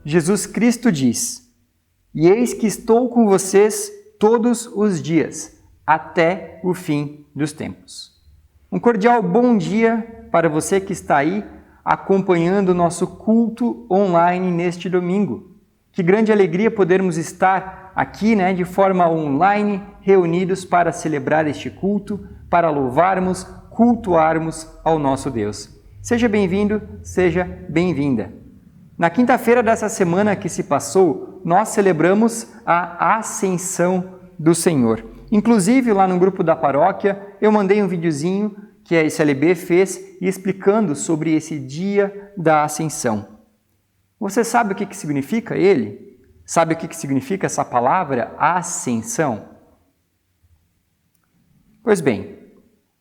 Jesus Cristo diz: "E eis que estou com vocês todos os dias, até o fim dos tempos." Um cordial bom dia para você que está aí acompanhando o nosso culto online neste domingo. Que grande alegria podermos estar aqui, de forma online, reunidos para celebrar este culto, para louvarmos, cultuarmos ao nosso Deus. Seja bem-vindo, seja bem-vinda. Na quinta-feira dessa semana que se passou, nós celebramos a Ascensão do Senhor. Inclusive, lá no grupo da paróquia, eu mandei um videozinho que a SLB fez explicando sobre esse dia da Ascensão. Você sabe o que significa ele? Sabe o que significa essa palavra ascensão? Pois bem,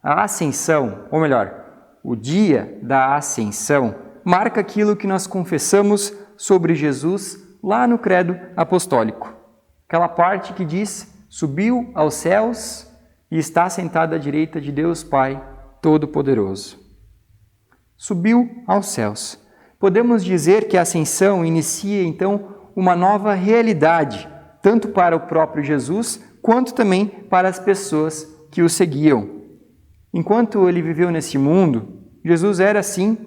a Ascensão, ou melhor, o dia da Ascensão, marca aquilo que nós confessamos sobre Jesus lá no Credo Apostólico. Aquela parte que diz: subiu aos céus e está sentado à direita de Deus Pai Todo-Poderoso. Subiu aos céus. Podemos dizer que a Ascensão inicia, então, uma nova realidade, tanto para o próprio Jesus, quanto também para as pessoas que o seguiam. Enquanto ele viveu nesse mundo, Jesus era, sim,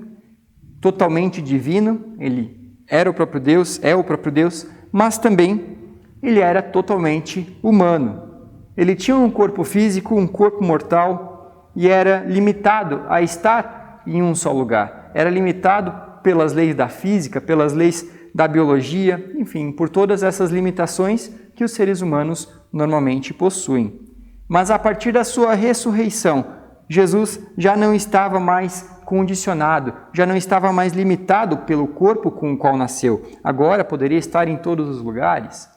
totalmente divino, ele era o próprio Deus, é o próprio Deus, mas também ele era totalmente humano. Ele tinha um corpo físico, um corpo mortal, e era limitado a estar em um só lugar. Era limitado pelas leis da física, pelas leis da biologia, enfim, por todas essas limitações que os seres humanos normalmente possuem. Mas a partir da sua ressurreição, Jesus já não estava mais condicionado, já não estava mais limitado pelo corpo com o qual nasceu. Agora poderia estar em todos os lugares.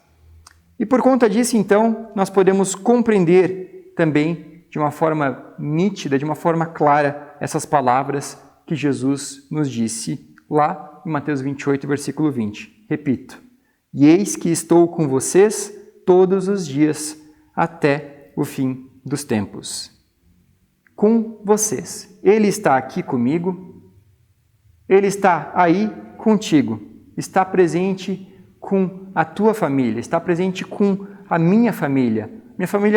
E por conta disso, então, nós podemos compreender também de uma forma nítida, de uma forma clara, essas palavras que Jesus nos disse lá em Mateus 28, versículo 20. Repito: "E eis que estou com vocês todos os dias, até o fim dos tempos." Com vocês. Ele está aqui comigo, ele está aí contigo, está presente com a tua família, está presente com a minha família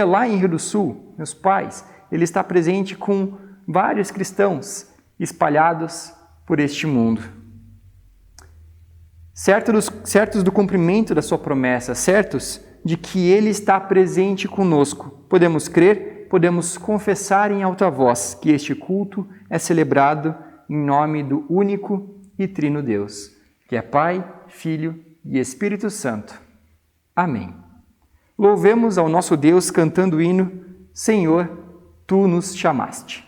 lá em Rio do Sul, meus pais, ele está presente com vários cristãos espalhados por este mundo. Certos do cumprimento da sua promessa, certos de que ele está presente conosco, podemos crer, podemos confessar em alta voz que este culto é celebrado em nome do único e trino Deus, que é Pai, Filho e Espírito Santo. Amém. Louvemos ao nosso Deus cantando o hino: Senhor, Tu nos chamaste.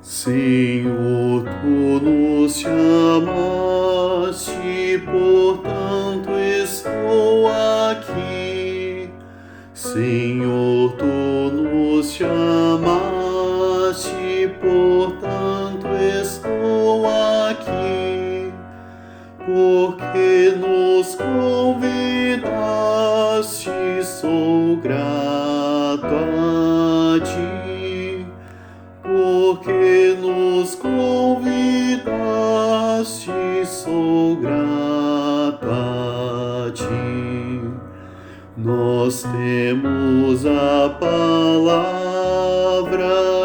Senhor, Tu nos chamaste, portanto estou aqui. Senhor, Tu nos chamaste, portanto estou aqui. Porque nos convidaste, sou grato a Ti. Porque nos convidaste, sou grato a Ti. Nós temos a palavra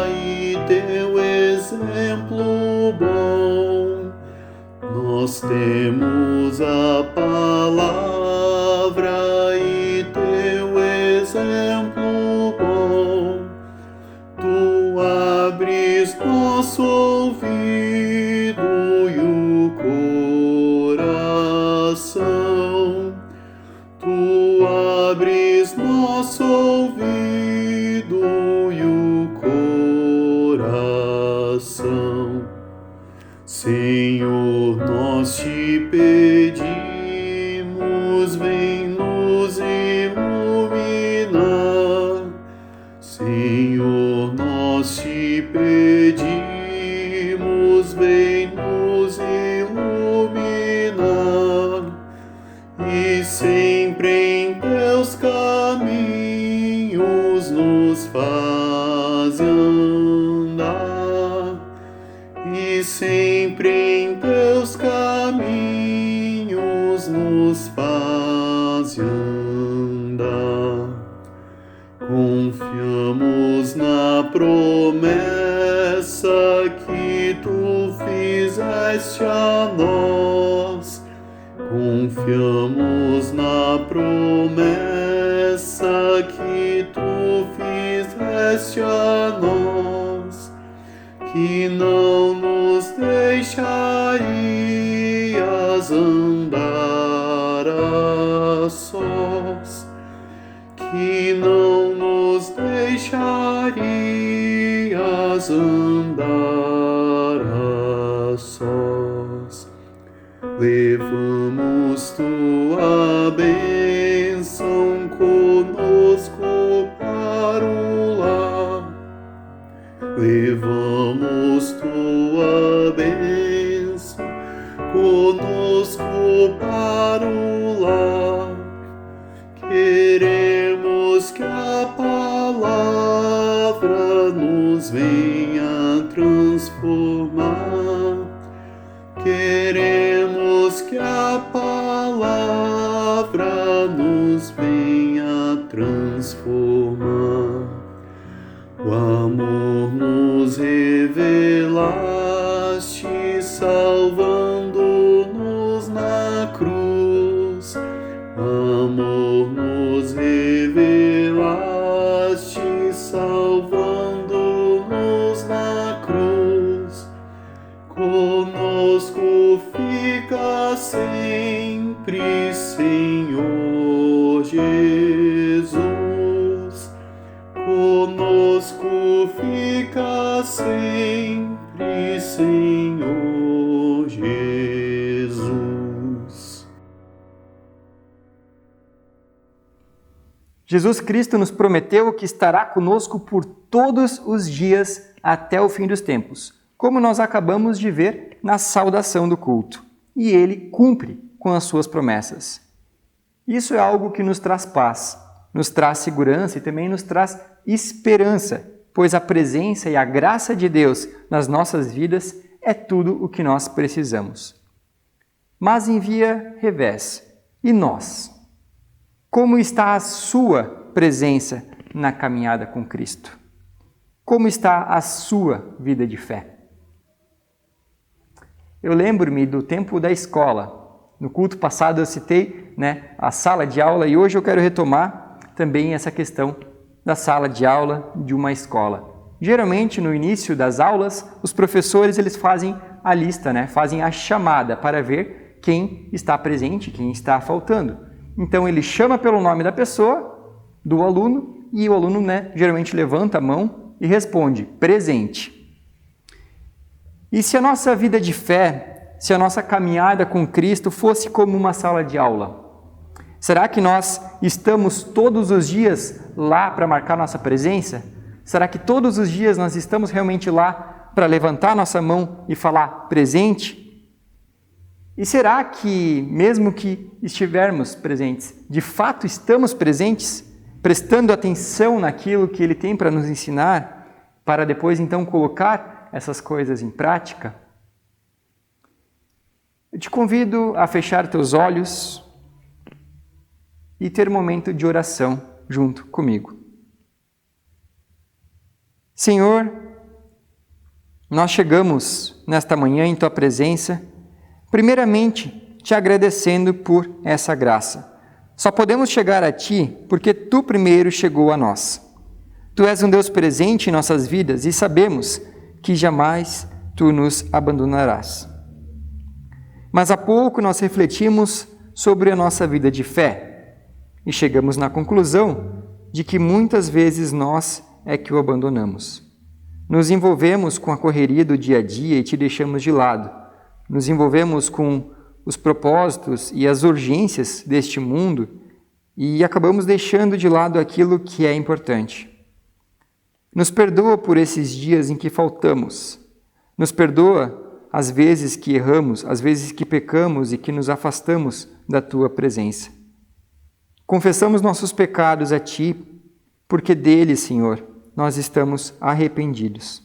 e Teu exemplo bom. Nós temos a palavra e Teu exemplo bom. Tu abres nosso ouvido e o coração. Tu abres nosso ouvido e o Senhor, nós te pedimos, vem nos iluminar. Senhor, nós te pedimos, vem nos iluminar. E sempre em teus caminhos nos faz andar. E sempre em teus caminhos nos faz andar. Confiamos na promessa que tu fizeste a nós. Confiamos na promessa que tu fizeste a nós, que não nos deixarias andar a sós, que não nos deixarias andar a sós. Levamos tua bênção conosco para o lar. Levamos tua bênção conosco para o lar. Queremos que a palavra nos venha transformar. Queremos que a palavra nos venha transformar. O amor nos revelaste, salvando-nos na cruz. Amor nos revelaste, salvando-nos na cruz. Conosco fica sempre, Senhor Jesus. Conosco fica sempre, Senhor Jesus. Jesus Cristo nos prometeu que estará conosco por todos os dias até o fim dos tempos, como nós acabamos de ver na saudação do culto. E Ele cumpre com as suas promessas. Isso é algo que nos traz paz, nos traz segurança e também nos traz esperança, pois a presença e a graça de Deus nas nossas vidas é tudo o que nós precisamos. Mas em via revés, e nós? Como está a sua presença na caminhada com Cristo? Como está a sua vida de fé? Eu lembro-me do tempo da escola. No culto passado eu citei a sala de aula e hoje eu quero retomar também essa questão da sala de aula de uma escola. Geralmente, no início das aulas, os professores eles fazem a lista, fazem a chamada para ver quem está presente, quem está faltando. Então, ele chama pelo nome da pessoa, do aluno, e o aluno geralmente levanta a mão e responde, presente. E se a nossa vida de fé, se a nossa caminhada com Cristo fosse como uma sala de aula, será que nós estamos todos os dias lá para marcar nossa presença? Será que todos os dias nós estamos realmente lá para levantar nossa mão e falar presente? E será que, mesmo que estivermos presentes, de fato estamos presentes, prestando atenção naquilo que Ele tem para nos ensinar, para depois então colocar essas coisas em prática? Eu te convido a fechar teus olhos e ter um momento de oração junto comigo. Senhor, nós chegamos nesta manhã em Tua presença, primeiramente te agradecendo por essa graça. Só podemos chegar a Ti porque Tu primeiro chegou a nós. Tu és um Deus presente em nossas vidas e sabemos que jamais Tu nos abandonarás. Mas há pouco nós refletimos sobre a nossa vida de fé e chegamos na conclusão de que muitas vezes nós é que o abandonamos. Nos envolvemos com a correria do dia a dia e te deixamos de lado. nos envolvemos com os propósitos e as urgências deste mundo e acabamos deixando de lado aquilo que é importante. Nos perdoa por esses dias em que faltamos. Nos perdoa as vezes que erramos, as vezes que pecamos e que nos afastamos da Tua presença. Confessamos nossos pecados a Ti, porque deles, Senhor, nós estamos arrependidos.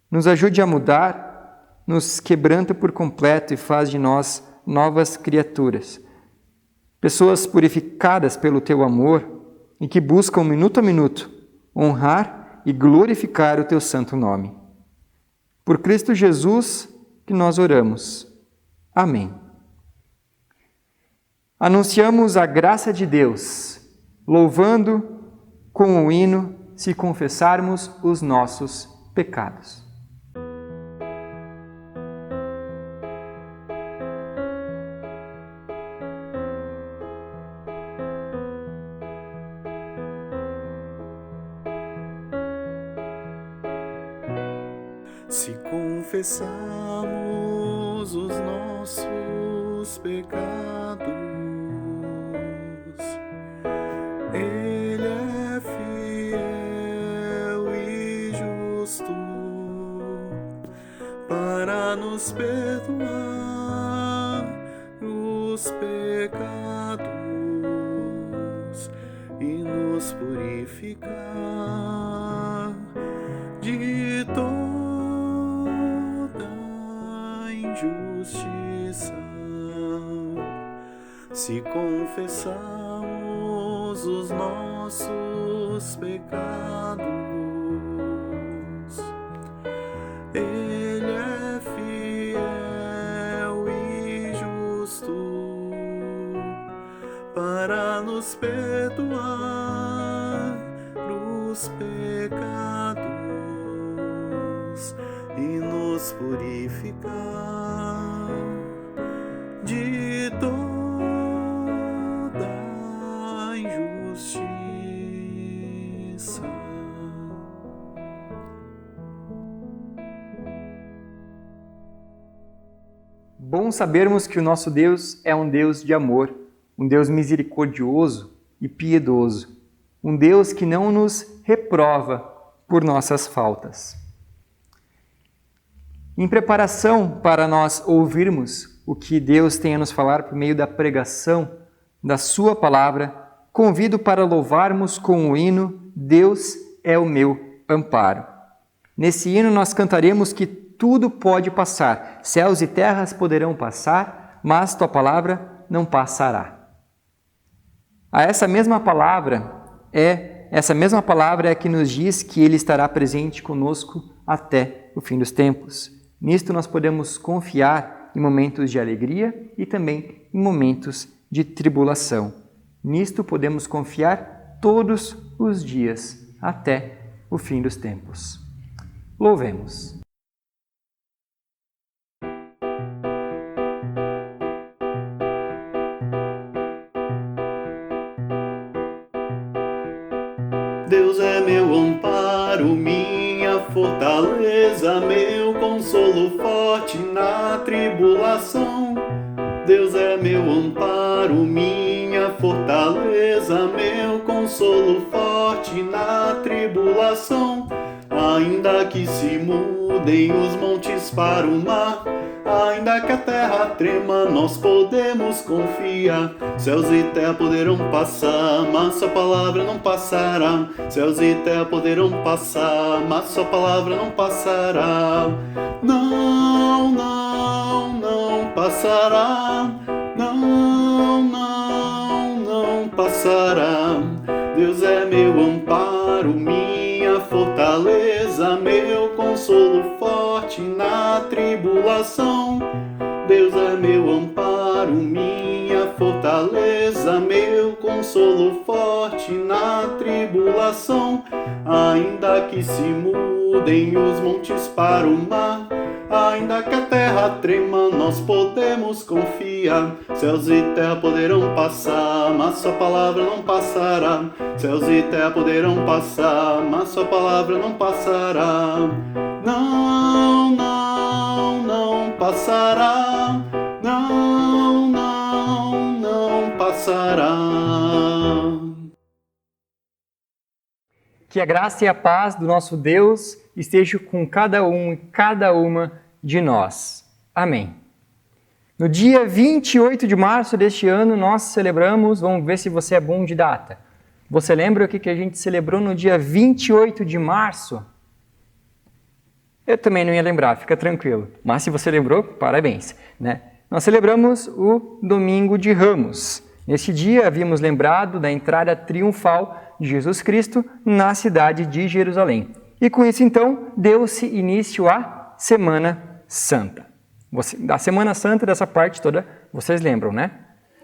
Nos ajude a mudar, nos quebranta por completo e faz de nós novas criaturas. Pessoas purificadas pelo Teu amor e que buscam minuto a minuto honrar e glorificar o Teu santo nome. Por Cristo Jesus que nós oramos. Amém. Anunciamos a graça de Deus, louvando com o hino se confessarmos os nossos pecados. Se confessarmos os nossos pecados, Ele é fiel e justo para nos perdoar os pecados e nos purificar de toda injustiça. Se confessarmos os nossos pecados, Ele é fiel e justo para nos perdoar os pecados e nos purificar de toda injustiça. Bom sabermos que o nosso Deus é um Deus de amor, um Deus misericordioso e piedoso, um Deus que não nos reprova por nossas faltas. Em preparação para nós ouvirmos o que Deus tem a nos falar por meio da pregação da Sua palavra, convido para louvarmos com o hino Deus é o meu amparo. Nesse hino nós cantaremos que tudo pode passar, céus e terras poderão passar, mas Tua palavra não passará. Essa mesma palavra é a que nos diz que Ele estará presente conosco até o fim dos tempos. Nisto nós podemos confiar em momentos de alegria e também em momentos de tribulação. Nisto podemos confiar todos os dias até o fim dos tempos. Louvemos. Deus é meu amparo, minha fortaleza, meu consolo forte na tribulação. Deus é meu amparo, minha fortaleza, meu consolo forte na tribulação. Ainda que se mudem os montes para o mar, ainda que a terra trema, nós podemos confiar. Céus e terra poderão passar, mas Sua palavra não passará. Céus e terra poderão passar, mas Sua palavra não passará. Não, não, não passará. Não, não, não passará. Deus é meu amparo, minha fortaleza, meu consolo forte na tribulação. Deus é meu amparo, minha fortaleza, meu consolo forte na tribulação. Ainda que se mudem os montes para o mar, ainda que a terra trema, nós podemos confiar. Céus e terra poderão passar, mas Sua palavra não passará. Céus e terra poderão passar, mas Sua palavra não passará. Não, não, não passará. passará. Não, não, não passará. Que a graça e a paz do nosso Deus esteja com cada um e cada uma de nós. Amém. No dia 28 de março deste ano, nós celebramos, vamos ver se você é bom de data. Você lembra o que a gente celebrou no dia 28 de março? Eu também não ia lembrar, fica tranquilo. Mas se você lembrou, parabéns, né? Nós celebramos o Domingo de Ramos. Neste dia, havíamos lembrado da entrada triunfal de Jesus Cristo na cidade de Jerusalém. E com isso, então, deu-se início à Semana Santa. Da Semana Santa, dessa parte toda, vocês lembram, né?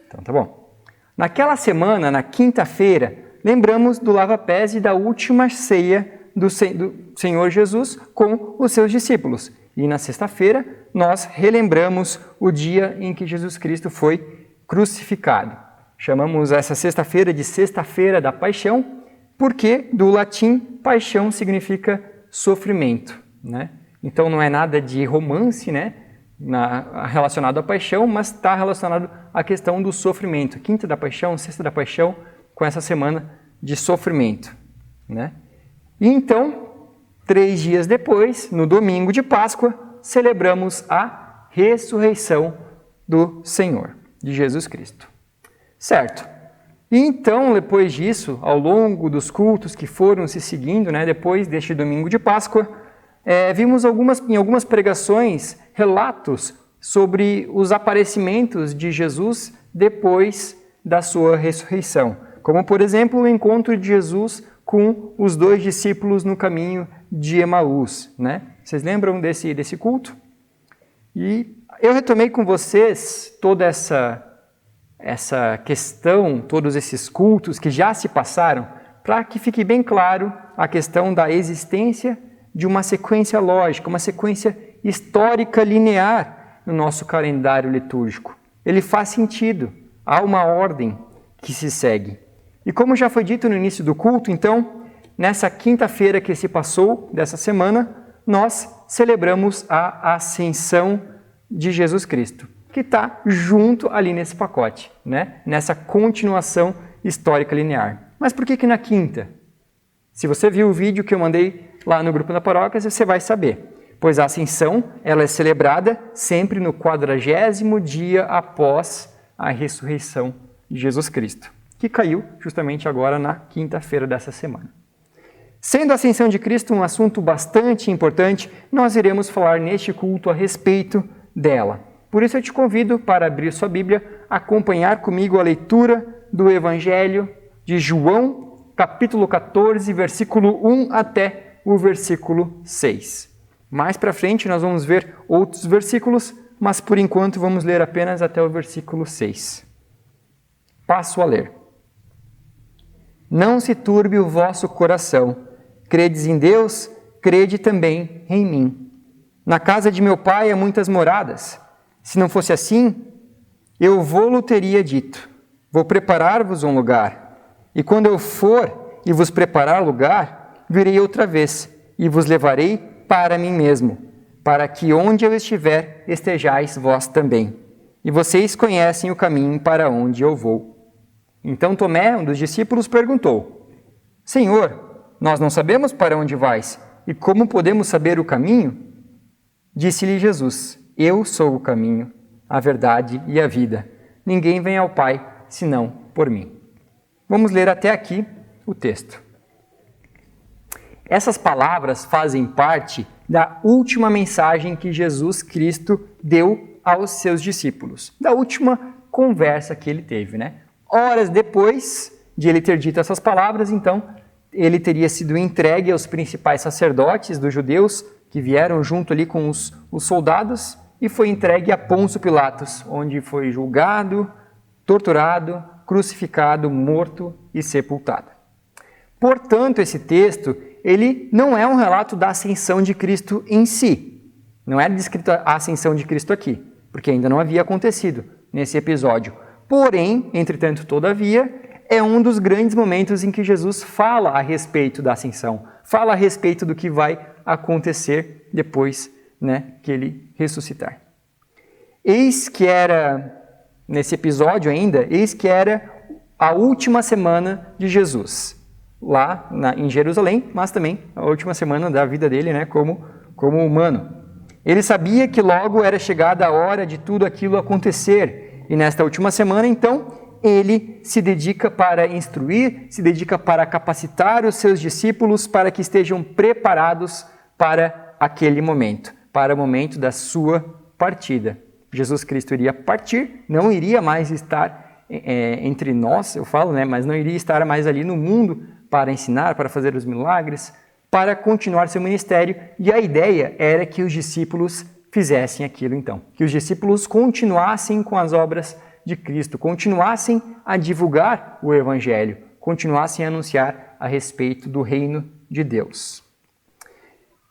Então, tá bom. Naquela semana, na quinta-feira, lembramos do lava-pés e da última ceia do Senhor Jesus com os seus discípulos. E na sexta-feira, nós relembramos o dia em que Jesus Cristo foi crucificado. Chamamos essa sexta-feira de Sexta-feira da Paixão, porque do latim, paixão significa sofrimento, né? Então não é nada de romance, né? Relacionado à paixão, mas está relacionado à questão do sofrimento. Quinta da Paixão, Sexta da Paixão, com essa semana de sofrimento, né? E então, 3 dias depois, no domingo de Páscoa, celebramos a ressurreição do Senhor, de Jesus Cristo. Certo. E então, depois disso, ao longo dos cultos que foram se seguindo, né, depois deste domingo de Páscoa, vimos em algumas pregações relatos sobre os aparecimentos de Jesus depois da sua ressurreição. Como, por exemplo, o encontro de Jesus com os 2 discípulos no caminho de Emaús, né? Vocês lembram desse culto? E eu retomei com vocês toda essa questão, todos esses cultos que já se passaram, para que fique bem claro a questão da existência de uma sequência lógica, uma sequência histórica linear no nosso calendário litúrgico. Ele faz sentido, há uma ordem que se segue. E como já foi dito no início do culto, então, nessa quinta-feira que se passou dessa semana, nós celebramos a Ascensão de Jesus Cristo, que está junto ali nesse pacote, né? Nessa continuação histórica linear. Mas por que na quinta? Se você viu o vídeo que eu mandei lá no grupo da paróquia, você vai saber. Pois a Ascensão ela é celebrada sempre no 40º dia após a ressurreição de Jesus Cristo, que caiu justamente agora na quinta-feira dessa semana. Sendo a Ascensão de Cristo um assunto bastante importante, nós iremos falar neste culto a respeito dela. Por isso eu te convido para abrir sua Bíblia, acompanhar comigo a leitura do Evangelho de João, capítulo 14, versículo 1 até o versículo 6. Mais para frente nós vamos ver outros versículos, mas por enquanto vamos ler apenas até o versículo 6. Passo a ler. Não se turbe o vosso coração. Credes em Deus, crede também em mim. Na casa de meu pai há muitas moradas. Se não fosse assim, eu vou-lo teria dito. Vou preparar-vos um lugar. E quando eu for e vos preparar lugar, virei outra vez e vos levarei para mim mesmo, para que onde eu estiver, estejais vós também. E vocês conhecem o caminho para onde eu vou. Então Tomé, um dos discípulos, perguntou: Senhor, nós não sabemos para onde vais, e como podemos saber o caminho? Disse-lhe Jesus: Eu sou o caminho, a verdade e a vida. Ninguém vem ao Pai, senão por mim. Vamos ler até aqui o texto. Essas palavras fazem parte da última mensagem que Jesus Cristo deu aos seus discípulos, da última conversa que ele teve, né? Horas depois de ele ter dito essas palavras, então, ele teria sido entregue aos principais sacerdotes dos judeus, que vieram junto ali com os soldados, e foi entregue a Pôncio Pilatos, onde foi julgado, torturado, crucificado, morto e sepultado. Portanto, esse texto, ele não é um relato da ascensão de Cristo em si. Não é descrita a ascensão de Cristo aqui, porque ainda não havia acontecido nesse episódio. Porém, entretanto, todavia, é um dos grandes momentos em que Jesus fala a respeito da ascensão, fala a respeito do que vai acontecer depois, que ele ressuscitar. Eis que era, nesse episódio ainda, eis que era a última semana de Jesus, lá em Jerusalém, mas também a última semana da vida dele, né, como humano. Ele sabia que logo era chegada a hora de tudo aquilo acontecer, e nesta última semana, então, ele se dedica para instruir, se dedica para capacitar os seus discípulos para que estejam preparados para aquele momento, para o momento da sua partida. Jesus Cristo iria partir, não iria mais estar entre nós, eu falo, né, mas não iria estar mais ali no mundo para ensinar, para fazer os milagres, para continuar seu ministério, e a ideia era que os discípulos fizessem aquilo então, que os discípulos continuassem com as obras de Cristo, continuassem a divulgar o Evangelho, continuassem a anunciar a respeito do reino de Deus.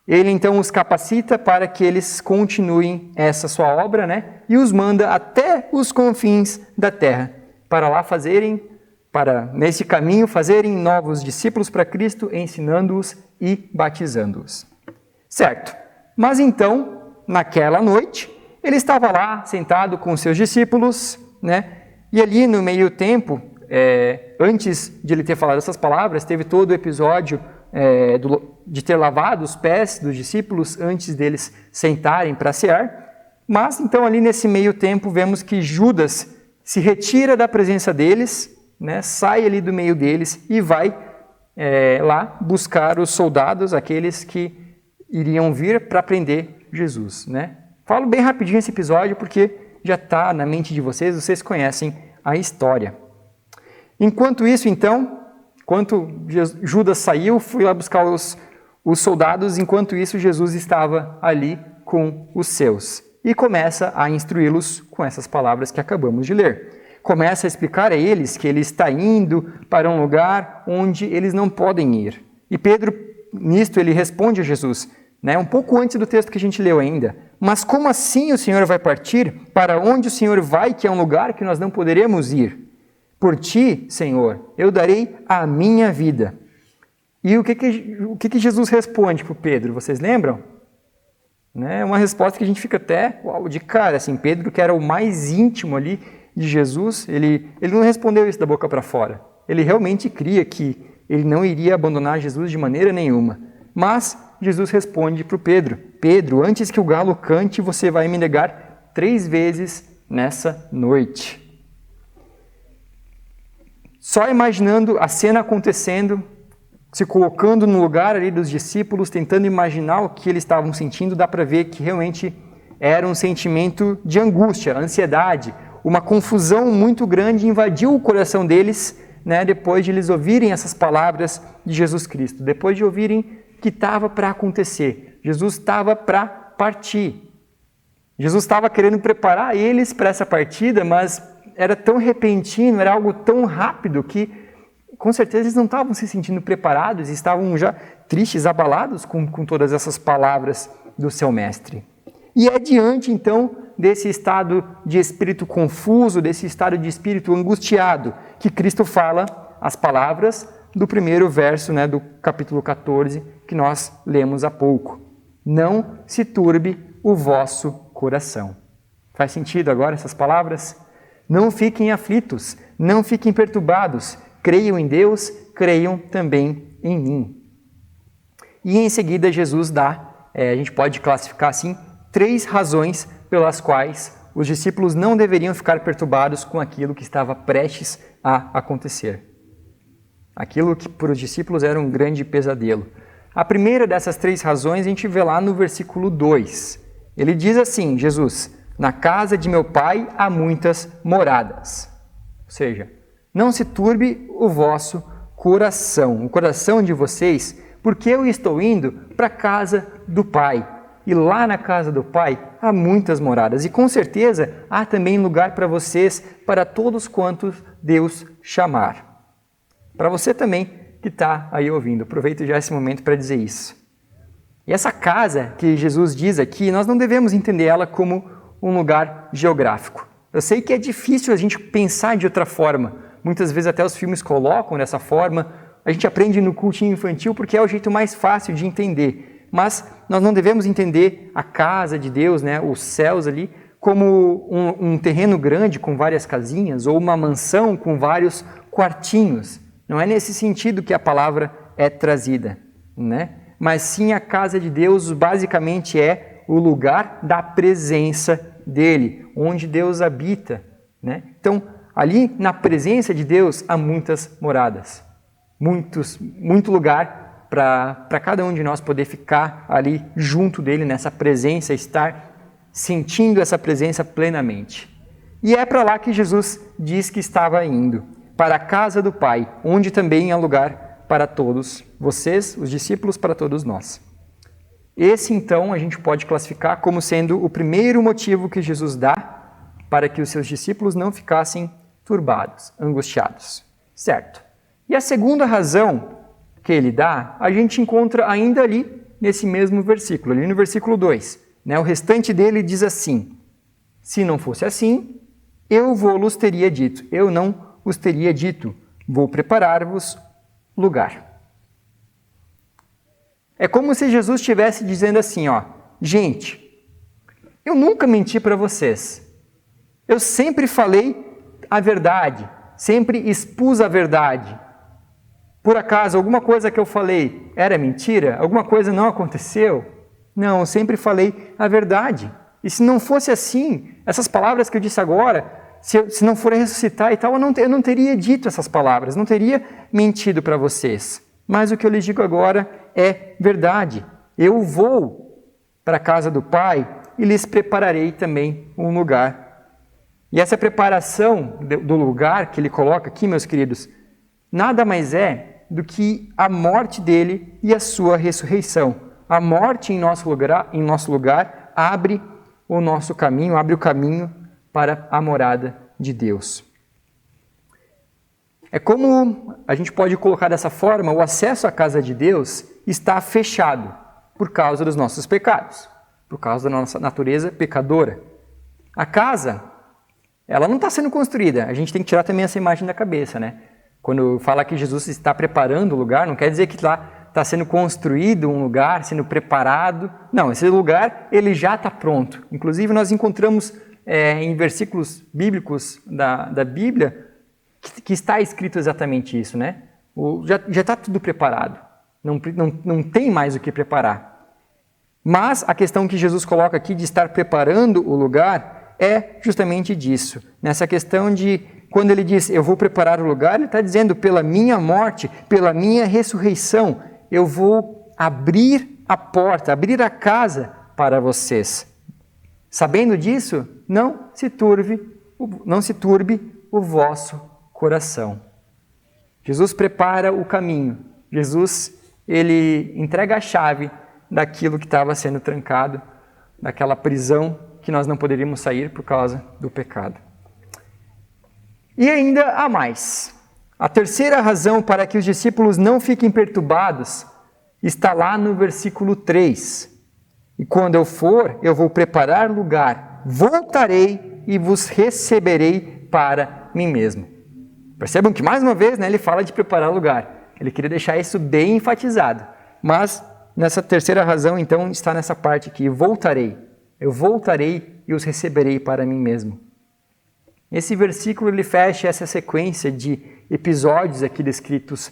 Ele então os capacita para que eles continuem essa sua obra, né? E os manda até os confins da terra, para lá nesse caminho, fazerem novos discípulos para Cristo, ensinando-os e batizando-os. Certo, mas então, naquela noite, ele estava lá, sentado com seus discípulos, né? E ali no meio tempo, antes de ele ter falado essas palavras, teve todo o episódio de ter lavado os pés dos discípulos antes deles sentarem para cear. Mas então ali nesse meio tempo vemos que Judas se retira da presença deles, né? Sai ali do meio deles e vai lá buscar os soldados, aqueles que iriam vir para prender Jesus, né? Falo bem rapidinho esse episódio porque já está na mente de vocês conhecem a história. Enquanto isso, então, enquanto Judas saiu, fui lá buscar os soldados, enquanto isso Jesus estava ali com os seus. E começa a instruí-los com essas palavras que acabamos de ler. Começa a explicar a eles que ele está indo para um lugar onde eles não podem ir. E Pedro, nisto, ele responde a Jesus, né, um pouco antes do texto que a gente leu ainda. Mas como assim o Senhor vai partir? Para onde o Senhor vai, que é um lugar que nós não poderemos ir? Por ti, Senhor, eu darei a minha vida. E o que Jesus responde para Pedro? Vocês lembram? Né, uma resposta que a gente fica até de cara. Assim, Pedro, que era o mais íntimo ali de Jesus, ele não respondeu isso da boca para fora. Ele realmente cria que ele não iria abandonar Jesus de maneira nenhuma. Mas Jesus responde para o Pedro, Pedro, antes que o galo cante, você vai me negar 3 vezes nessa noite. Só imaginando a cena acontecendo, se colocando no lugar ali dos discípulos, tentando imaginar o que eles estavam sentindo, dá para ver que realmente era um sentimento de angústia, ansiedade, uma confusão muito grande invadiu o coração deles, né, depois de eles ouvirem essas palavras de Jesus Cristo, depois de ouvirem que estava para acontecer. Jesus estava para partir. Jesus estava querendo preparar eles para essa partida, mas era tão repentino, era algo tão rápido que, com certeza, eles não estavam se sentindo preparados, estavam já tristes, abalados com todas essas palavras do seu mestre. E é diante, então, desse estado de espírito confuso, desse estado de espírito angustiado, que Cristo fala as palavras do primeiro verso, né, do capítulo 14, que nós lemos há pouco. Não se turbe o vosso coração. Faz sentido agora essas palavras? Não fiquem aflitos, não fiquem perturbados, creiam em Deus, creiam também em mim. E em seguida Jesus dá, a gente pode classificar assim, 3 razões pelas quais os discípulos não deveriam ficar perturbados com aquilo que estava prestes a acontecer. Aquilo que para os discípulos era um grande pesadelo. A primeira dessas 3 razões a gente vê lá no versículo 2. Ele diz assim, Jesus, na casa de meu pai há muitas moradas. Ou seja, não se turbe o vosso coração, o coração de vocês, porque eu estou indo para a casa do pai. E lá na casa do pai há muitas moradas. E com certeza há também lugar para vocês, para todos quantos Deus chamar. Para você também que está aí ouvindo, aproveito já esse momento para dizer isso. E essa casa que Jesus diz aqui, nós não devemos entender ela como um lugar geográfico. Eu sei que é difícil a gente pensar de outra forma. Muitas vezes até os filmes colocam dessa forma. A gente aprende no cultinho infantil porque é o jeito mais fácil de entender. Mas nós não devemos entender a casa de Deus, né, os céus ali, como um terreno grande com várias casinhas ou uma mansão com vários quartinhos. Não é nesse sentido que a palavra é trazida, né? Mas sim a casa de Deus basicamente é o lugar da presença dele, onde Deus habita, né? Então, ali na presença de Deus há muitas moradas, muito lugar para cada um de nós poder ficar ali junto dele, nessa presença, estar sentindo essa presença plenamente. E é para lá que Jesus diz que estava indo, para a casa do Pai, onde também há lugar para todos vocês, os discípulos, para todos nós. Esse, então, a gente pode classificar como sendo o primeiro motivo que Jesus dá para que os seus discípulos não ficassem turbados, angustiados, certo? E a segunda razão que ele dá, a gente encontra ainda ali nesse mesmo versículo, ali no versículo 2. Né? O restante dele diz assim: se não fosse assim, eu vos teria dito, eu não os teria dito, vou preparar-vos lugar. É como se Jesus estivesse dizendo assim, ó, gente, eu nunca menti para vocês. Eu sempre falei a verdade, sempre expus a verdade. Por acaso, alguma coisa que eu falei era mentira? Alguma coisa não aconteceu? Não, eu sempre falei a verdade. E se não fosse assim, essas palavras que eu disse agora, se não for ressuscitar e tal, eu não teria dito essas palavras, não teria mentido para vocês. Mas o que eu lhes digo agora é verdade. Eu vou para a casa do Pai e lhes prepararei também um lugar. E essa preparação do lugar que ele coloca aqui, meus queridos, nada mais é do que a morte dele e a sua ressurreição. A morte em nosso lugar abre o nosso caminho, abre o caminho para a morada de Deus. É como a gente pode colocar dessa forma, o acesso à casa de Deus está fechado por causa dos nossos pecados, por causa da nossa natureza pecadora. A casa, ela não está sendo construída, a gente tem que tirar também essa imagem da cabeça, né? Quando fala que Jesus está preparando o lugar, não quer dizer que lá está sendo construído um lugar, sendo preparado. Não, esse lugar ele já está pronto. Inclusive nós encontramos em versículos bíblicos da Bíblia que está escrito exatamente isso, né? Já está tudo preparado, não tem mais o que preparar. Mas a questão que Jesus coloca aqui de estar preparando o lugar é justamente disso, nessa questão de, quando ele diz, eu vou preparar o lugar, ele está dizendo, pela minha morte, pela minha ressurreição, eu vou abrir a porta, abrir a casa para vocês. Sabendo disso, não se turbe o vosso coração. Jesus prepara o caminho. Jesus, ele entrega a chave daquilo que estava sendo trancado, daquela prisão que nós não poderíamos sair por causa do pecado. E ainda há mais. A terceira razão para que os discípulos não fiquem perturbados está lá no versículo 3. E quando eu for, eu vou preparar lugar, voltarei e vos receberei para mim mesmo. Percebam que, mais uma vez, né, ele fala de preparar lugar. Ele queria deixar isso bem enfatizado. Mas, nessa terceira razão, então, está nessa parte aqui, voltarei. Eu voltarei e os receberei para mim mesmo. Esse versículo, ele fecha essa sequência de episódios aqui descritos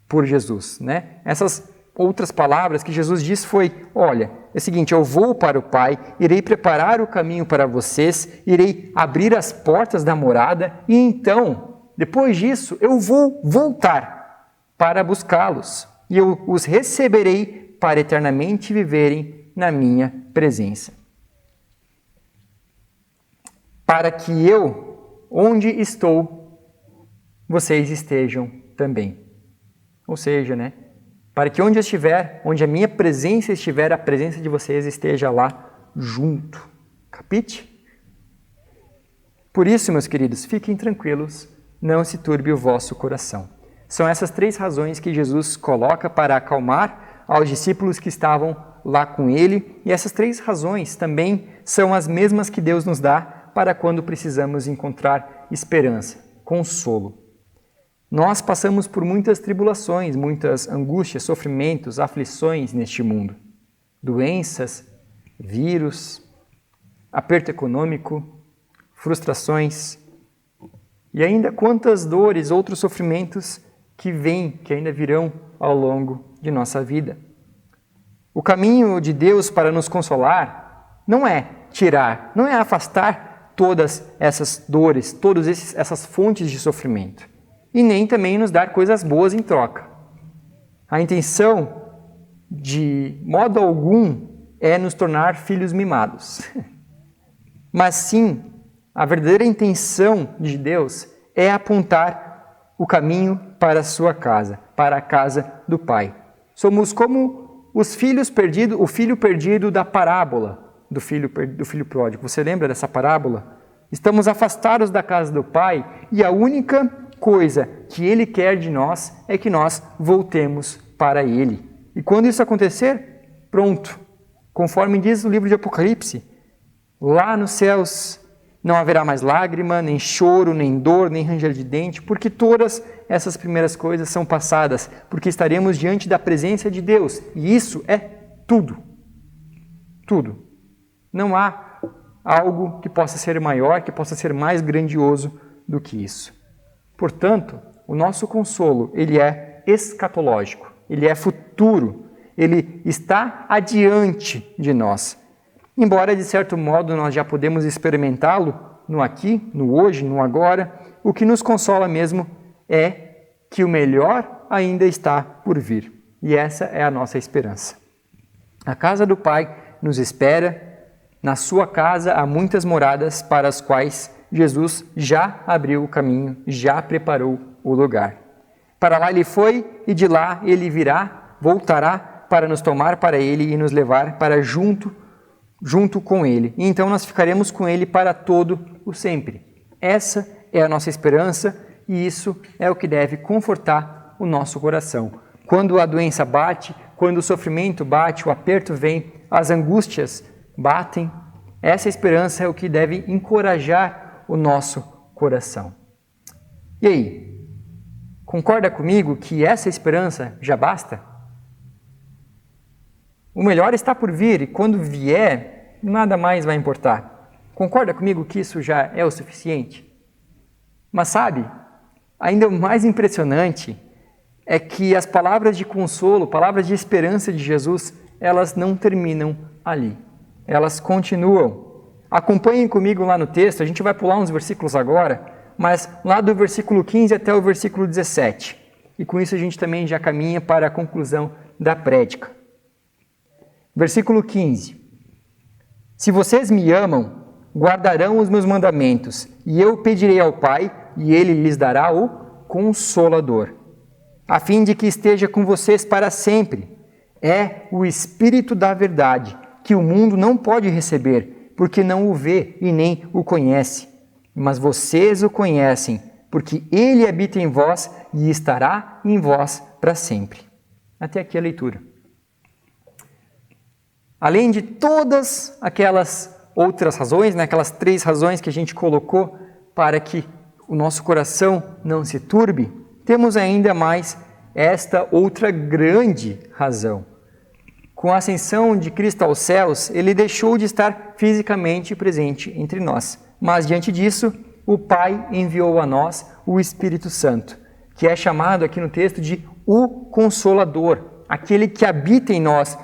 por Jesus, né? Essas outras palavras que Jesus disse foi, olha, é o seguinte, eu vou para o Pai, irei preparar o caminho para vocês, irei abrir as portas da morada e então, depois disso, eu vou voltar para buscá-los e eu os receberei para eternamente viverem na minha presença. Para que eu, onde estou, vocês estejam também. Ou seja, né? Para que onde eu estiver, onde a minha presença estiver, a presença de vocês esteja lá junto. Capite? Por isso, meus queridos, fiquem tranquilos, não se turbe o vosso coração. São essas três razões que Jesus coloca para acalmar aos discípulos que estavam lá com ele, e essas três razões também são as mesmas que Deus nos dá para quando precisamos encontrar esperança, consolo. Nós passamos por muitas tribulações, muitas angústias, sofrimentos, aflições neste mundo. Doenças, vírus, aperto econômico, frustrações e ainda quantas dores, outros sofrimentos que vêm, que ainda virão ao longo de nossa vida. O caminho de Deus para nos consolar não é tirar, não é afastar todas essas dores, todas essas fontes de sofrimento, e nem também nos dar coisas boas em troca. A intenção, de modo algum, é nos tornar filhos mimados. Mas sim, a verdadeira intenção de Deus é apontar o caminho para a sua casa, para a casa do Pai. Somos como os filhos perdidos, o filho perdido da parábola do filho pródigo. Você lembra dessa parábola? Estamos afastados da casa do Pai e a única coisa que Ele quer de nós é que nós voltemos para Ele. E quando isso acontecer, pronto. Conforme diz o livro de Apocalipse, lá nos céus não haverá mais lágrima, nem choro, nem dor, nem ranger de dente, porque todas essas primeiras coisas são passadas, porque estaremos diante da presença de Deus. E isso é tudo. Tudo. Não há algo que possa ser maior, que possa ser mais grandioso do que isso. Portanto, o nosso consolo, ele é escatológico, ele é futuro, ele está adiante de nós. Embora, de certo modo, nós já podemos experimentá-lo no aqui, no hoje, no agora, o que nos consola mesmo é que o melhor ainda está por vir. E essa é a nossa esperança. A casa do Pai nos espera. Na sua casa há muitas moradas para as quais Jesus já abriu o caminho, já preparou o lugar. Para lá ele foi e de lá ele virá, voltará para nos tomar para ele e nos levar para junto com ele. E então nós ficaremos com ele para todo o sempre. Essa é a nossa esperança e isso é o que deve confortar o nosso coração. Quando a doença bate, quando o sofrimento bate, o aperto vem, as angústias batem, essa esperança é o que deve encorajar o nosso coração. E aí, concorda comigo que essa esperança já basta? O melhor está por vir e quando vier, nada mais vai importar. Concorda comigo que isso já é o suficiente? Mas sabe, ainda o mais impressionante é que as palavras de consolo, palavras de esperança de Jesus, elas não terminam ali. Elas continuam. Acompanhem comigo lá no texto, a gente vai pular uns versículos agora, mas lá do versículo 15 até o versículo 17. E com isso a gente também já caminha para a conclusão da prédica. Versículo 15. Se vocês me amam, guardarão os meus mandamentos, e eu pedirei ao Pai, e Ele lhes dará o Consolador, a fim de que esteja com vocês para sempre. É o Espírito da verdade, que o mundo não pode receber, porque não o vê e nem o conhece. Mas vocês o conhecem, porque Ele habita em vós e estará em vós para sempre. Até aqui a leitura. Além de todas aquelas outras razões, aquelas 3 razões que a gente colocou para que o nosso coração não se turbe, temos ainda mais esta outra grande razão. Com a ascensão de Cristo aos céus, Ele deixou de estar fisicamente presente entre nós. Mas, diante disso, o Pai enviou a nós o Espírito Santo, que é chamado aqui no texto de o Consolador, aquele que habita em nós.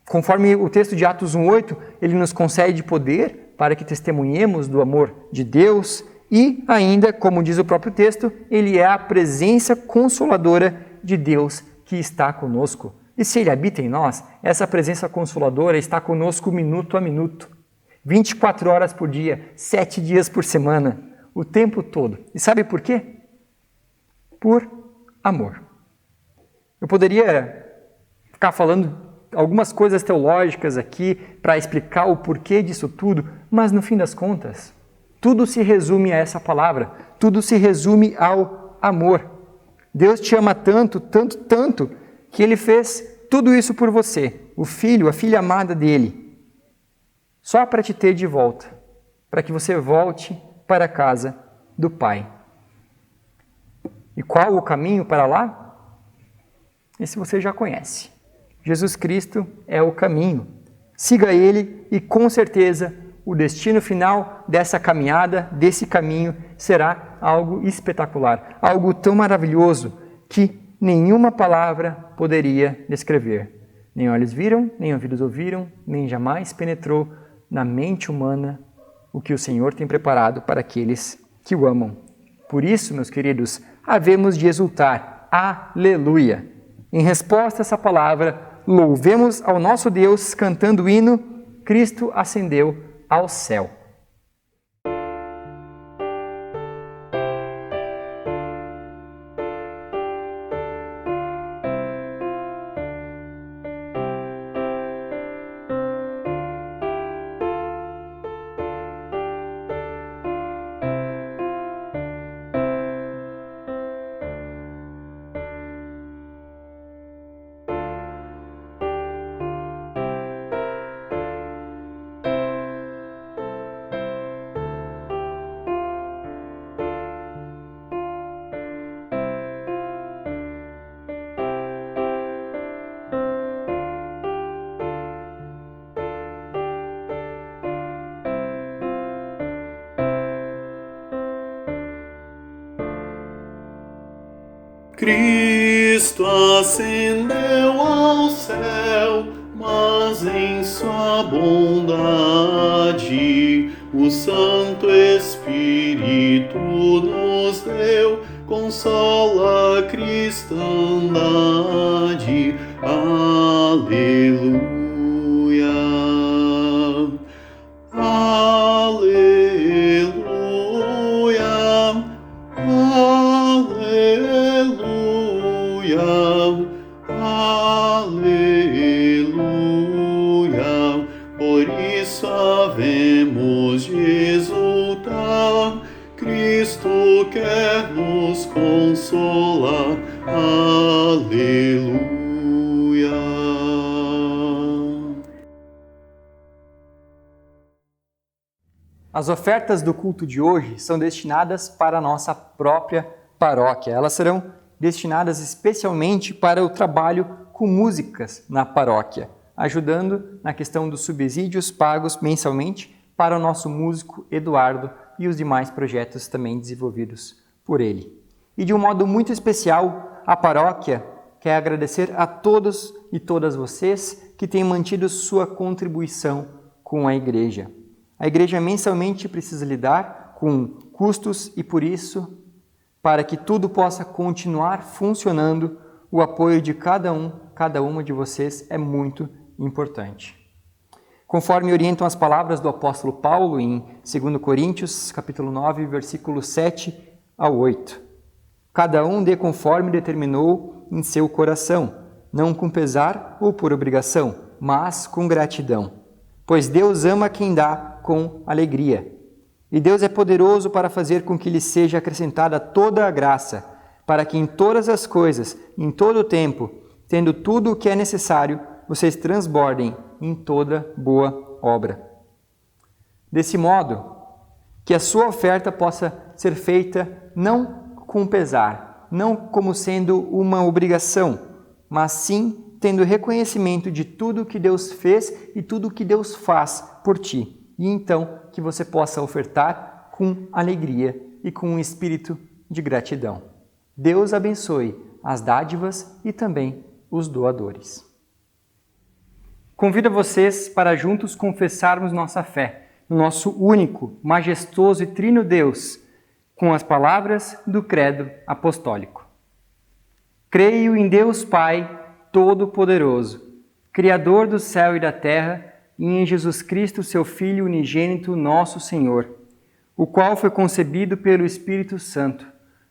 Conforme o texto de Atos 1:8, ele nos concede poder para que testemunhemos do amor de Deus e ainda, como diz o próprio texto, ele é a presença consoladora de Deus que está conosco. E se ele habita em nós, essa presença consoladora está conosco minuto a minuto, 24 horas por dia, 7 dias por semana, o tempo todo. E sabe por quê? Por amor. Eu poderia ficar falando algumas coisas teológicas aqui para explicar o porquê disso tudo, mas no fim das contas, tudo se resume a essa palavra, tudo se resume ao amor. Deus te ama tanto, tanto, tanto, que Ele fez tudo isso por você, o filho, a filha amada dEle, só para te ter de volta, para que você volte para a casa do Pai. E qual o caminho para lá? Esse você já conhece. Jesus Cristo é o caminho. Siga Ele e com certeza o destino final dessa caminhada, desse caminho, será algo espetacular, algo tão maravilhoso que nenhuma palavra poderia descrever. Nem olhos viram, nem ouvidos ouviram, nem jamais penetrou na mente humana o que o Senhor tem preparado para aqueles que o amam. Por isso, meus queridos, havemos de exultar. Aleluia! Em resposta a essa palavra, louvemos ao nosso Deus cantando o hino Cristo ascendeu ao céu. Cristo ascendeu ao céu, mas em sua bondade o Santo Espírito nos deu, consola a cristandade. Aleluia. Aleluia, por isso havemos de exultar, Cristo quer nos consolar. Aleluia. As ofertas do culto de hoje são destinadas para a nossa própria paróquia. Elas serão destinadas especialmente para o trabalho com músicas na paróquia, ajudando na questão dos subsídios pagos mensalmente para o nosso músico Eduardo e os demais projetos também desenvolvidos por ele. E de um modo muito especial, a paróquia quer agradecer a todos e todas vocês que têm mantido sua contribuição com a igreja. A igreja mensalmente precisa lidar com custos e, por isso, para que tudo possa continuar funcionando, o apoio de cada uma de vocês é muito importante. Conforme orientam as palavras do apóstolo Paulo em 2 Coríntios, capítulo 9, versículos 7 a 8. Cada um dê conforme determinou em seu coração, não com pesar ou por obrigação, mas com gratidão. Pois Deus ama quem dá com alegria. E Deus é poderoso para fazer com que lhe seja acrescentada toda a graça, para que em todas as coisas, em todo o tempo, tendo tudo o que é necessário, vocês transbordem em toda boa obra. Desse modo, que a sua oferta possa ser feita não com pesar, não como sendo uma obrigação, mas sim tendo reconhecimento de tudo o que Deus fez e tudo o que Deus faz por ti. E então que você possa ofertar com alegria e com um espírito de gratidão. Deus abençoe as dádivas e também os doadores. Convido vocês para juntos confessarmos nossa fé no nosso único, majestoso e trino Deus, com as palavras do Credo Apostólico. Creio em Deus Pai Todo-Poderoso, Criador do céu e da terra, e em Jesus Cristo, seu Filho unigênito, nosso Senhor, o qual foi concebido pelo Espírito Santo,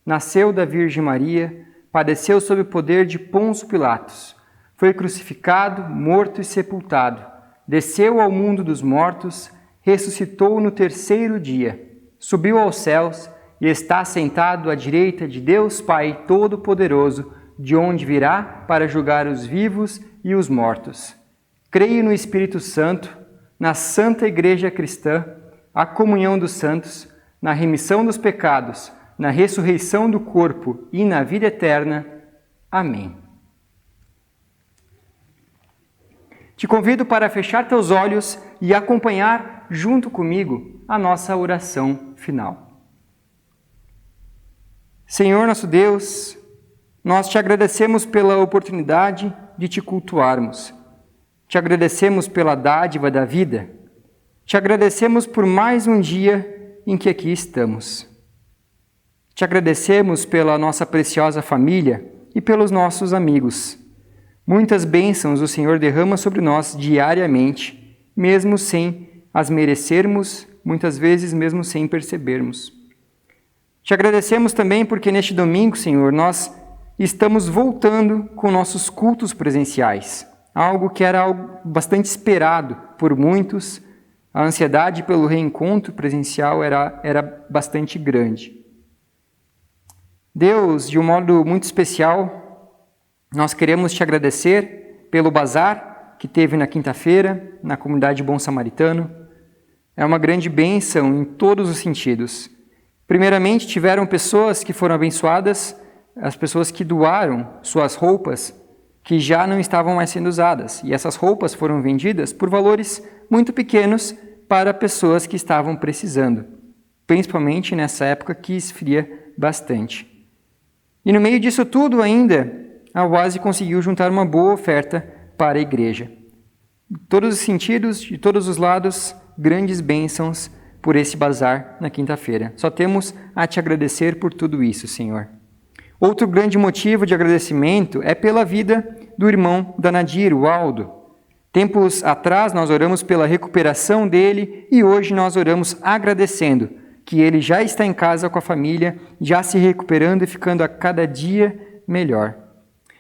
nasceu da Virgem Maria, padeceu sob o poder de Pôncio Pilatos, foi crucificado, morto e sepultado, desceu ao mundo dos mortos, ressuscitou no terceiro dia, subiu aos céus e está sentado à direita de Deus Pai Todo-Poderoso, de onde virá para julgar os vivos e os mortos. Creio no Espírito Santo, na Santa Igreja Cristã, a comunhão dos santos, na remissão dos pecados, na ressurreição do corpo e na vida eterna. Amém. Te convido para fechar teus olhos e acompanhar junto comigo a nossa oração final. Senhor nosso Deus, nós te agradecemos pela oportunidade de te cultuarmos. Te agradecemos pela dádiva da vida. Te agradecemos por mais um dia em que aqui estamos. Te agradecemos pela nossa preciosa família e pelos nossos amigos. Muitas bênçãos o Senhor derrama sobre nós diariamente, mesmo sem as merecermos, muitas vezes mesmo sem percebermos. Te agradecemos também porque neste domingo, Senhor, nós estamos voltando com nossos cultos presenciais, algo que era algo bastante esperado por muitos. A ansiedade pelo reencontro presencial era bastante grande. Deus, de um modo muito especial, nós queremos te agradecer pelo bazar que teve na quinta-feira, na comunidade Bom Samaritano. É uma grande bênção em todos os sentidos. Primeiramente, tiveram pessoas que foram abençoadas, as pessoas que doaram suas roupas que já não estavam mais sendo usadas. E essas roupas foram vendidas por valores muito pequenos para pessoas que estavam precisando, principalmente nessa época que esfria bastante. E no meio disso tudo ainda, a Oase conseguiu juntar uma boa oferta para a igreja. De todos os sentidos, de todos os lados, grandes bênçãos por esse bazar na quinta-feira. Só temos a te agradecer por tudo isso, Senhor. Outro grande motivo de agradecimento é pela vida do irmão da Nadir, o Aldo. Tempos atrás nós oramos pela recuperação dele e hoje nós oramos agradecendo que ele já está em casa com a família, já se recuperando e ficando a cada dia melhor.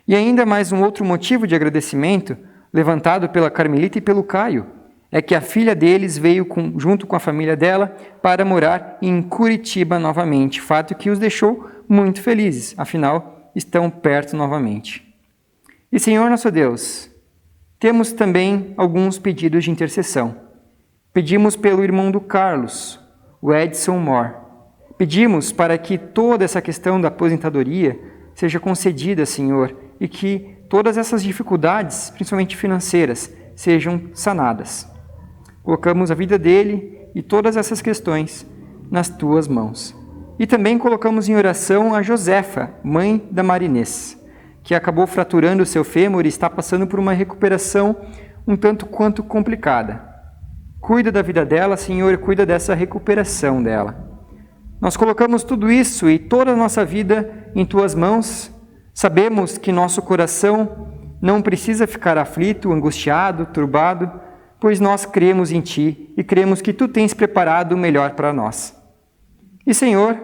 E ainda mais um outro motivo de agradecimento, levantado pela Carmelita e pelo Caio, é que a filha deles veio junto com a família dela para morar em Curitiba novamente, fato que os deixou muito felizes, afinal, estão perto novamente. E Senhor nosso Deus, temos também alguns pedidos de intercessão. Pedimos pelo irmão do Carlos, o Edson Moore. Pedimos para que toda essa questão da aposentadoria seja concedida, Senhor, e que todas essas dificuldades, principalmente financeiras, sejam sanadas. Colocamos a vida dele e todas essas questões nas tuas mãos. E também colocamos em oração a Josefa, mãe da Marinês, que acabou fraturando o seu fêmur e está passando por uma recuperação um tanto quanto complicada. Cuida da vida dela, Senhor, cuida dessa recuperação dela. Nós colocamos tudo isso e toda a nossa vida em tuas mãos. Sabemos que nosso coração não precisa ficar aflito, angustiado, turbado, pois nós cremos em Ti e cremos que Tu tens preparado o melhor para nós. E, Senhor,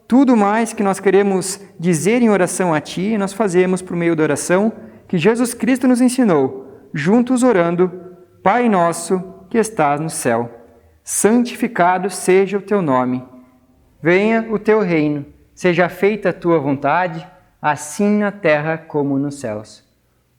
tudo mais que nós queremos dizer em oração a Ti, nós fazemos por meio da oração que Jesus Cristo nos ensinou, juntos orando, Pai nosso que estás no céu, santificado seja o Teu nome. Venha o Teu reino, seja feita a Tua vontade, assim na terra como nos céus.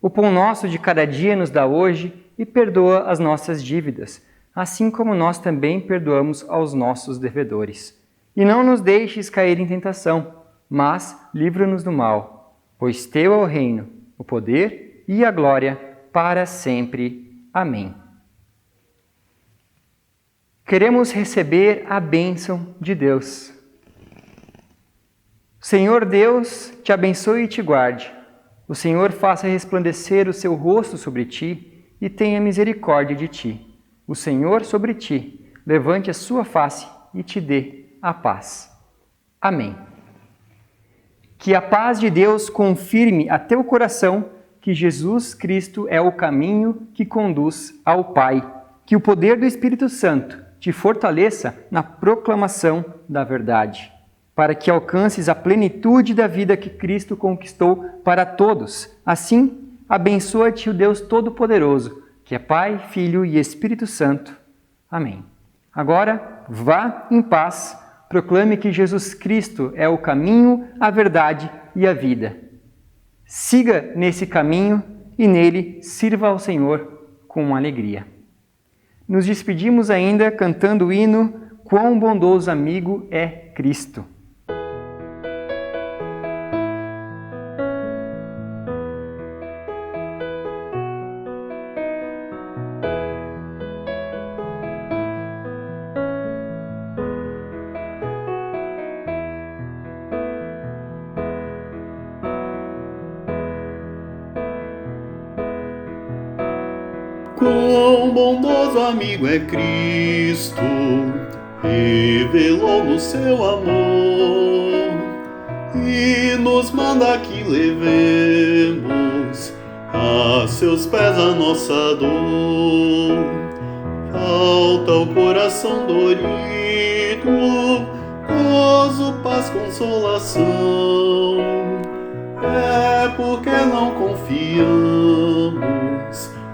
O pão nosso de cada dia nos dá hoje e perdoa as nossas dívidas, assim como nós também perdoamos aos nossos devedores. E não nos deixes cair em tentação, mas livra-nos do mal, pois Teu é o reino, o poder e a glória para sempre. Amém. Queremos receber a bênção de Deus. Senhor Deus, te abençoe e te guarde. O Senhor faça resplandecer o seu rosto sobre ti e tenha misericórdia de ti. O Senhor sobre ti levante a sua face e te dê a paz. Amém. Que a paz de Deus confirme a teu coração que Jesus Cristo é o caminho que conduz ao Pai. Que o poder do Espírito Santo te fortaleça na proclamação da verdade, para que alcances a plenitude da vida que Cristo conquistou para todos. Assim, abençoa-te o Deus Todo-Poderoso, que é Pai, Filho e Espírito Santo. Amém. Agora, vá em paz, proclame que Jesus Cristo é o caminho, a verdade e a vida. Siga nesse caminho e nele sirva ao Senhor com alegria. Nos despedimos ainda cantando o hino Quão bondoso amigo é Cristo. Quão bondoso amigo é Cristo, revelou-nos seu amor e nos manda que levemos a seus pés a nossa dor. Falta o coração dorido, gozo, paz, consolação. É porque não confiamos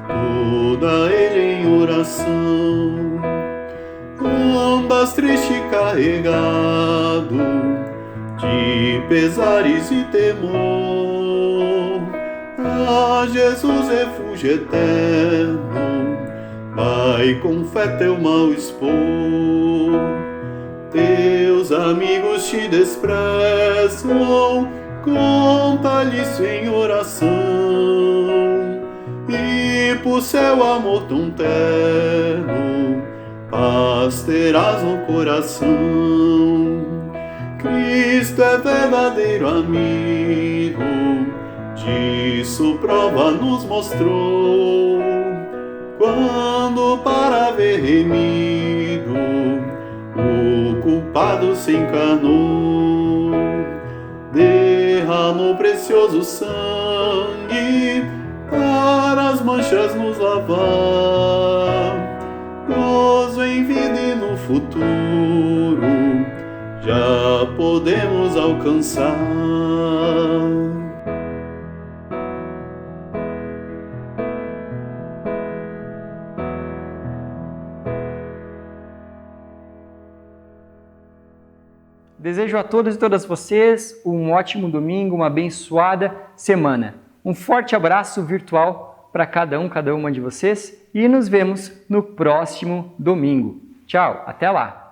toda ele em oração. Andas triste e carregado de pesares e temor. A Jesus refúgio eterno, vai com fé teu mal expor. Teus amigos te desprezam, conta-lhes isso em oração. E por seu amor tão terno, paz terás no coração. Cristo é verdadeiro amigo, disso prova nos mostrou, quando para ver remido o culpado se encarnou. Derramou precioso sangue para as manchas nos lavar. Gozo em vida e no futuro já podemos alcançar. Desejo a todos e todas vocês um ótimo domingo, uma abençoada semana. Um forte abraço virtual para cada uma de vocês e nos vemos no próximo domingo. Tchau, até lá!